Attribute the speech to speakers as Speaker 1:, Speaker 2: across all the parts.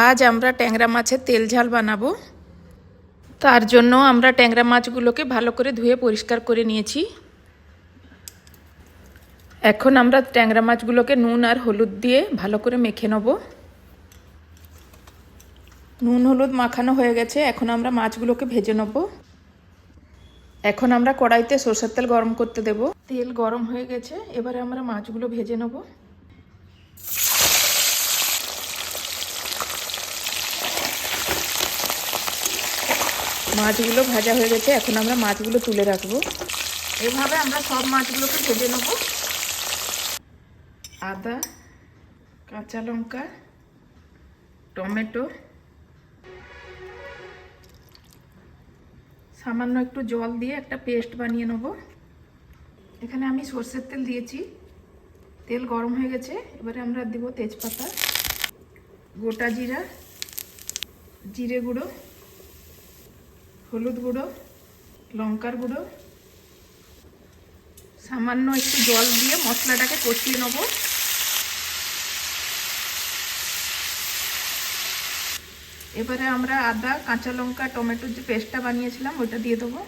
Speaker 1: আজ আমরা ট্যাংরা মাছের তেল ঝাল বানাবো। তার জন্য আমরা ট্যাংরা মাছগুলোকে ভালো করে ধুয়ে পরিষ্কার করে নিয়েছি। এখন আমরা ট্যাংরা মাছগুলোকে নুন আর হলুদ দিয়ে ভালো করে মেখে নেব। নুন হলুদ মাখানো হয়ে গেছে, এখন আমরা মাছগুলোকে ভেজে নেব। এখন আমরা কড়াইতে সরষের তেল গরম করতে দেব। তেল গরম হয়ে গেছে, এবারে আমরা মাছগুলো ভেজে নেব। মাছগুলো ভাজা হয়ে গেছে, এখন আমরা মাছগুলো তুলে রাখবো। এভাবে আমরা সব মাছগুলোকে ভেজে নেব। আদা, কাঁচা লঙ্কা, টমেটো, সামান্য একটু জল দিয়ে একটা পেস্ট বানিয়ে নেব। এখানে আমি সরষের তেল দিয়েছি, তেল গরম হয়ে গেছে, এবারে আমরা দেব তেজপাতা, গোটা জিরা, জিরে গুঁড়ো, হলুদ গুঁড়ো, লঙ্কার গুঁড়ো, সামান্য একটু জল দিয়ে মশলাটাকে কষিয়ে নেব। এবারে আমরা আদা, কাঁচা লঙ্কা, টমেটোর যে পেস্টটা বানিয়েছিলাম ওটা দিয়ে দেবো।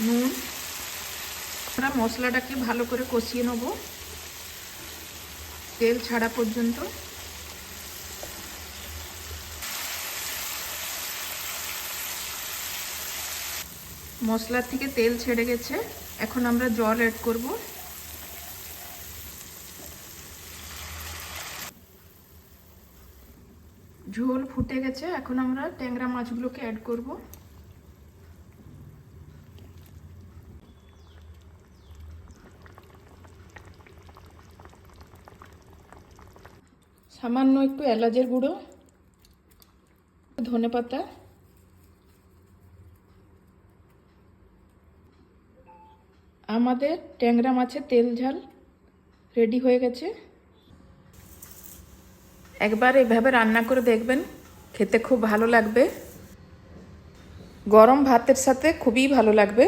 Speaker 1: নুন। আমরা মশলাটাকে ভালো করে কষিয়ে নেব তেল ছাড়া পর্যন্ত। মশলার থেকে তেল ছেড়ে গেছে, এখন আমরা জল অ্যাড করব। ঝোল ফুটে গেছে, এখন আমরা ট্যাংরা মাছগুলোকে অ্যাড করব। সামান্য একটু এলাচের গুঁড়ো, ধনেপাতা, আমাদের ট্যাংরা মাছের তেল ঝাল রেডি হয়ে গেছে। একবার এভাবে রান্না করে দেখবেন, খেতে খুব ভালো লাগবে। গরম ভাতের সাথে খুবই ভালো লাগবে।